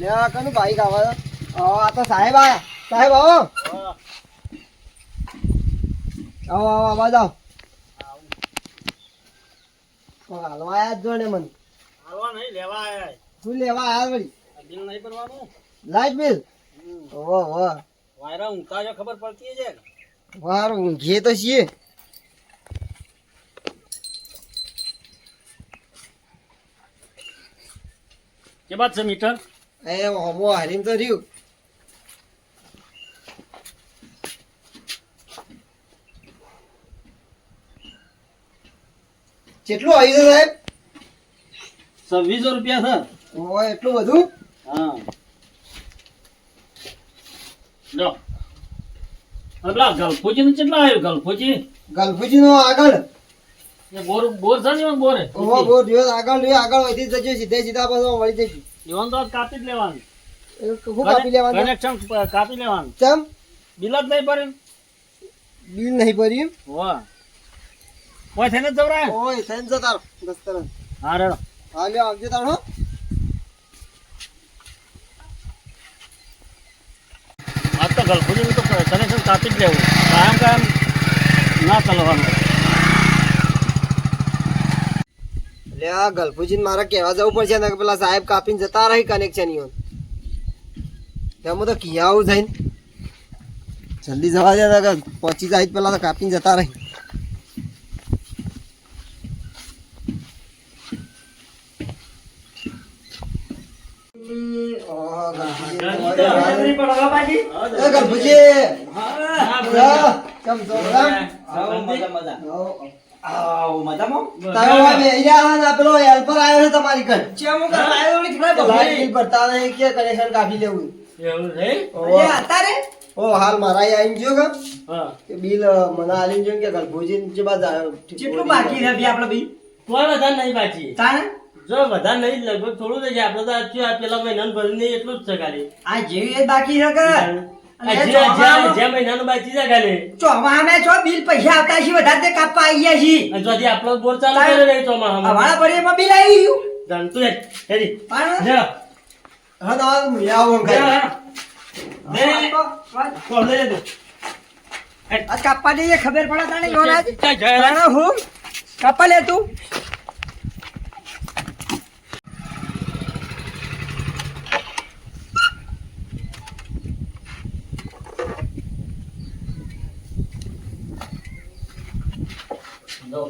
લ્યા કનું બાઈક આવે આ તો સાહેબ આયા સાહેબ આવો આવો આવો આવાજ આવો હાલવા આયા જ જોડે મને હાલવા નહીં લેવા આયા શું લેવા આયા વળી બિલ નહીં ભરવાનું લાઈટ બિલ ઓહો વાયરા ઊંઘતા જો ખબર પડતી છે વાર ઊંઘીએ તો છીએ કે બાદ છે મીટર એ હમો હારીમ તો રહ્યું કેટલું આવી છે સાહેબ 2600 રૂપિયા છે ઓહો એટલું બધું હા લો પેલા ગલફોજી નું કેટલા આવ્યું ગલફોજી ગલફુજી નો આગળ એ બોર બોર છે ને બોર ઓહો બહુ દિવસ આગળ રહ્યો આગળ વધી જજો સીધા પાછો વળી જજો જીવન તો કાપી જ લેવાનું શું કાપી લેવાનું કનેક્શન કાપી લેવાનું ચમ બિલ જ નહીં ભર્યું બિલ નહીં ભર્યું વાહ કોઈ થઈને જ જવરાય ઓય થઈને જતા રહો દસ્તર હા રેડો હા લ્યો આવજો તારો આજ તો ગલફોજી તો કનેક્શન કાપી જ લેવું કાયમ ના ચલાવવાનું એટલે આ ગલફુજી મારે કહેવા જવું પડશે ને કે પેલા સાહેબ કાપીને જતા રહી કનેક્શન ઈવન એમાં તો કિયા આવું થઈને જલ્દી જવા દે ને પહોંચી જાય પેલા તો કાપીને જતા રહી હાલ મારા આવીને જો કે બિલ મને આલીને જો કે ભોજન જે બાદ કેટલું બાકી છે આપડે ભાઈ કોઈ વધારે નહીં બાકી તાણે જો વધારે નહીં લગભગ થોડું જ છે આપણે તો આ પેલા મહિનાનું ભરી નહીં એટલું જ છે ખાલી આ જેવી એ બાકી છે કે જે મહિનાનું બાકી છે ખાલી ચોમાહામાં છો બિલ પૈસા આવતા છે વધારે તે કાપવા આવી ગયા છે અને જો હજી આપણો બોર ચાલુ કર્યો નહીં ચોમાસામાં હવાળા ભરીમાં બિલ આવી ગયું જાણતું જ હેરી પણ જા હા તો આવું કોણ લઈ લે આ કાપવા જઈએ ખબર પડે તાણે યોનાજ કઈ જાય હું કાપા લે તું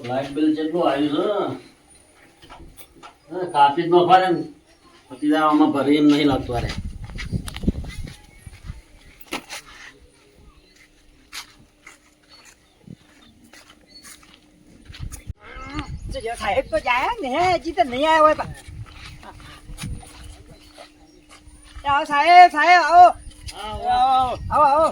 લાઈટ બિલ જેટલું આવ્યું છે કાપી જ ન ફરે ને પછી આમાં ભરી એમ નહીં લાગતું અરે સાહેબ તો જાય ને હજી તો નહીં આવ્યો હોય આવો સાહેબ સાહેબ આવો આવો આવો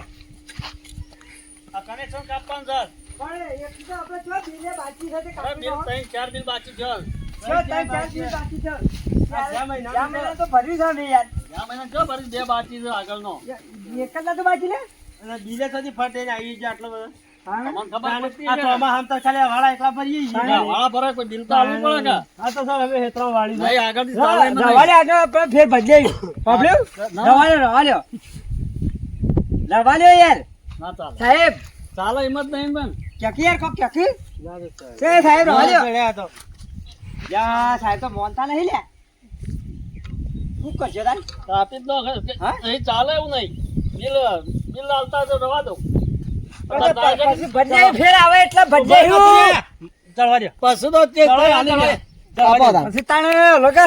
આ કનેક્શન કાપવાનું સર પણ એક તો આપણે જો બિલ બાકી છે તે કાપી બિલ 3-4 બિલ બાકી છે ત્રણ ચાર બિલ બાકી છે જ્યાં મહિનાનું તો ભર્યું છે ને યાર જ્યાં મહિના જો ભરી 2 બાકી છે આગળનો એક જ તો બાકી ને અને બીજે સુધી ફટે ને આવી જાય આટલો બધો તમને ખબર નથી આ તો આમાં હમ તો ખાલી વાળા એકલા ભરીએ છીએ વાળા ભરે કોઈ બિલ તો આવવું પડે કે આ તો સર હવે હેતરો વાળી નહીં આગળથી ચાલે એમ નહીં. રવાલે આગળ આપણે ફેર બદલાઈ પાપડ્યું રવાલ્યો રવાલ્યો યાર ના ચાલે સાહેબ ચાલે એમ જ નહીં બેન ક્યાંકી યાર કોક ક્યાંકી છે સાહેબ રવાલ્યો યા સાહેબ તો મોનતા નહીં લે શું કરશે તાર ટ્રાફિક નો અહીં ચાલે એવું નહીં બિલ આવતા તો રવા દો પછી બદલાઈ ફેર આવે એટલે બદલાઈ ચડવા દે પછી તો તે પછી તાણે લોકો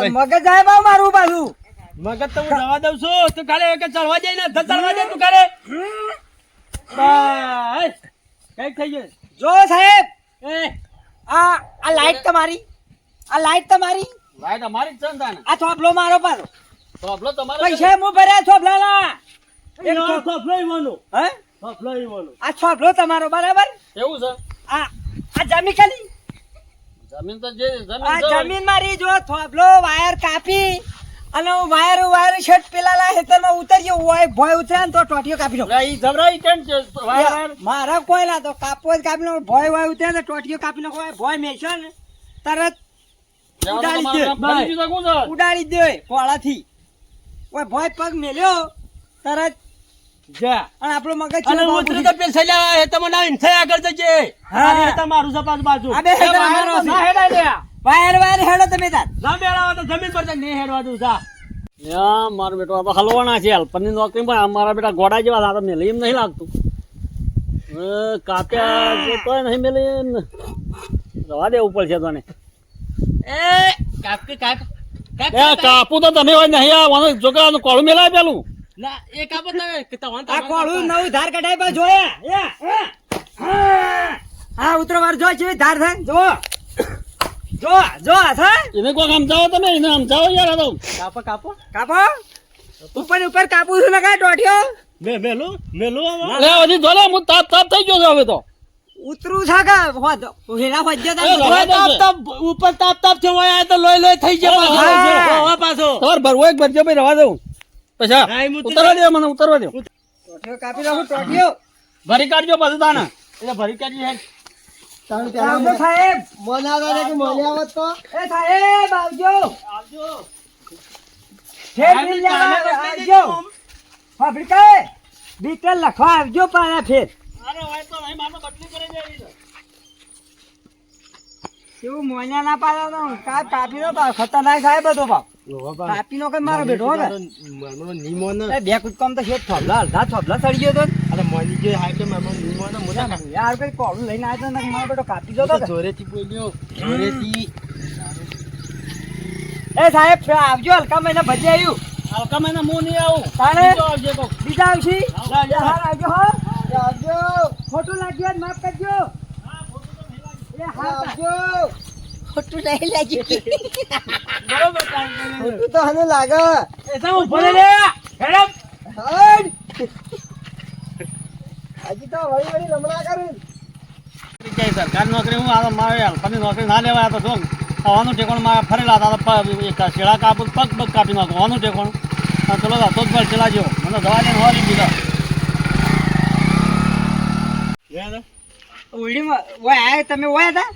મગજ જાય બા મારું પાછું મગજ તો હું જવા દઉં છું તું કાલે એક ચડવા જાય ને ચડવા દે તું કાલે બસ કઈ થઈ ગયું જો સાહેબ આ લાઈટ તમારી લાઈટ અમારી જ છે ને તાને આ થોપલો મારો પાછો થોભલો તમારે પૈસા હું ભર્યા થોપલાના થોભલો ઈવાનો હે થોભલો ઈવાનો આ થોપલો તમારો બરાબર એવું છે આ જમીન ખાલી જમીન તો જે આ જમીન મારી જો થોપલો વાયર કાપી અને વાયર શર્ટ પેલા ખેતરમાં ઉતર્યો હોય ભોય ઉતરે ને તો ટોટીઓ કાપી લો ઈ જબરાઈ કેમ છે વાયર મારા કોઈ ના તો કાપવો જ કાપી લો ભોય હોય ઉતરે ને ટોટીઓ કાપી નાખો ભોય મેશે ને તરત ઉડાડી દે કોળાથી ઓય ભોય પગ મેલ્યો તરત જા અને આપણો મગજ અને ચલો ઉતરી તો પેલ છેલ્લા એ તમને આવીને થઈ આગળ જજે હા. આ એ તમારું સપાસ બાજુ આ બે એ હેડા બહાર મારો તો ના હેડાય લે વાયર વાયર હેડો તમે તાર ના મેળાવો તો જમીન પર નહીં હેડવા દઉં જા યા મારો બેટો આ તો હલવાના છે હેલ્પરની નોકરી પણ મારા બેટા ગોડા જેવા આ તો મેલે એમ નહીં લાગતું કાપ્યા તો નહીં મેલે રવા દેવું પડશે તને એ કાપકે કાપ કાપું તો તમે હોય નહીં આ છોકરાનું કોળું મેલાય પેલું ના એ કાપો તમે કે તવન આ કોળું નવું ધાર કઢાઈ પર જોયા હા ઉતરો વાર જો છે ધાર થાય જો જો થા એને કોઈ સમજાવો તમે એને સમજાવો યાર આ તો કાપો કાપો કાપો ઉપર ઉપર કાપું છું ને કાંઈ દોઢિયો મેલું લે હજી જોલે હું તાપ તાપ થઈ ગયો છું હવે તો ઉતરું છે કે હેરા ફજ્યો એ રવા દે. તાપ ઉપર તાપ તાપ થયો હોય તો લોય થઈ જાય હા. પાછો પાછો તમારે ભરવો એક ભરજો ભાઈ રવા દઉં પછી હા, એમ ઉતરવા દે મને ઉતરવા દે દોઢિયો કાપી નાખું દોઢિયો ભરી કાઢજો પાછું તાને એટલે ભરી કાઢી હે આવજો સાહેબ મને આવે કે મને આવત તો એ સાહેબ આવજો આવજો ફેર મિલ જાય આવજો ફાબ્રિકે બીકલ લખવા આવજો પાછા ફેર અરે હોય તો નહીં માનો બદલી કરે જાય કેવું મોન્યા ના પાડો તો કાપી નો ભાવ ખતરનાક સાહેબ હતો ભાવ કાપી નો કઈ મારો બેઠો હવે એ બે કુદકામ તો છે થોભલા અડધા થોભલા સડી ગયો તો અરે મળી ગયો હાઈ તો મામા નિમોનો મોટા યાર કઈ કોળું લઈને આવ્યો તો ને મારો બેટો કાપી જતો તો જોરેથી બોલ્યો જોરેથી એ સાહેબ આવજો હલકા મહિના ભજી આવ્યું હલકા મહિના હું નહીં આવું તારે બીજો આવજે કોક. બીજા આવશી આવજો. હા આવજો હો આવજો ખોટું લાગ્યું માફ કરજો એ હા આવજો ખોટું નહીં લાગ્યું બરોબર ખોટું તો હને લાગે એ તો ભલે લે હેડમ હટ. હજી તો વળી વળી રમણા કરું જય સરકારી નોકરી હું આ તો મારે હેલ્પરની નોકરી ના લેવાય આ તો જો હવાનું ઠેકોણ મારે ફરેલા હતા તો શેળા કાપું પગ પગ કાપી નાખું હવાનું ઠેકોણ ચલો તો જ પર ચલા જેવો મને દવા દઈને હોરી દીધા ઉડીમાં ઓય આયા તમે ઓય હતા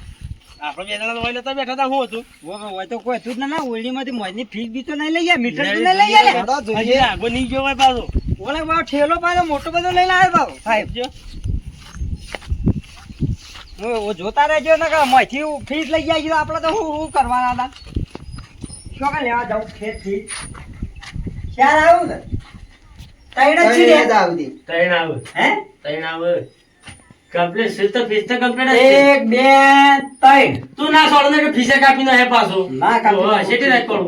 આપણે બે જણા હોય તો બેઠા હતા હું હતું ઓય તો કોઈ હતું જ ના ઉડીમાંથી મોજની ફીસ બી તો નહીં લઈ ગયા મીટર તો નહીં લઈ ગયા હેડો હજી જોઈએ આગો નહીં ગયો હોય પાછો ઓલે બાવ ઠેલો પાછો મોટો બધો લઈને આવ્યો બાવ સાહેબ જો ઓ જોતા રહેજો ને કે મોયથી ફીસ લઈ જાય છે આપણે તો હું કરવાના હતા શું કે લેવા જાઉં ફેર ફીસ ક્યારે આવું ને તૈણ જ છે જ આવતી તૈણ આવે હે તૈણ આવે કમ્પ્લીટ છે તો ફીસ તો કમ્પ્લીટ છે 1 2 3 તું ના છોડ ને કે ફીસે કાપી ના હે પાછો ના કાપી ઓહ, નાખું. શેટી રાખ કરું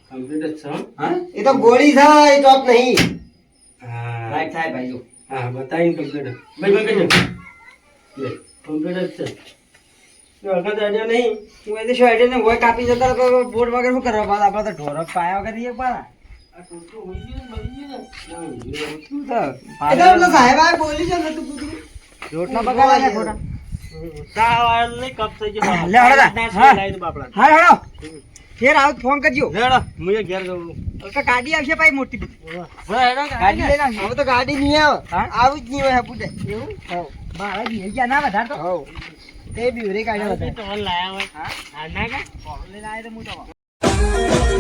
કમ્પ્લીટ જ છે હો? હા એ તો ગોળી થાય એ ટોપ નહીં હા રાઈટ સાહેબ ભાઈ જો હા બતાવીને કમ્પ્લીટ ભાઈ ભાઈ કજો લે કમ્પ્લીટ જ છે તો આગળ જાજો નહીં તું એ તો શું આઈડિયા ને હોય કાપી જતા તો બોર્ડ વગર શું કરવા પાછા આપણે તો ઢોરક પાયા વગર રહીએ પાછા આ ટોટો હોઈ ગયું ને મરી ગયું ને શું તો એ તો પેલો સાહેબ આ બોલી છે ને તું કૂતરું. રોટના બગાડ્યા ને ખોટા ચા વાળ નહીં કપ થઈ ગયો લે, હળો, હા. લાઈ દે બાપડા હા હેડો ફેર આવું તો ફોન કરજો હેડો મુએ ઘેર જવું તો ગાડી આવશે ભાઈ મોટી હેડો ગાડી લઈને આવશે હવે તો ગાડી નહીં આવે હા? આવું જ નહીં હોય પૂછે એવું મારા બી ગયા ના વધારે તો હવ તે બી ઉરે કાઢ્યો હતા તો લાયા હોય હા હા ના કે લઈને આવ્યો તો હું તો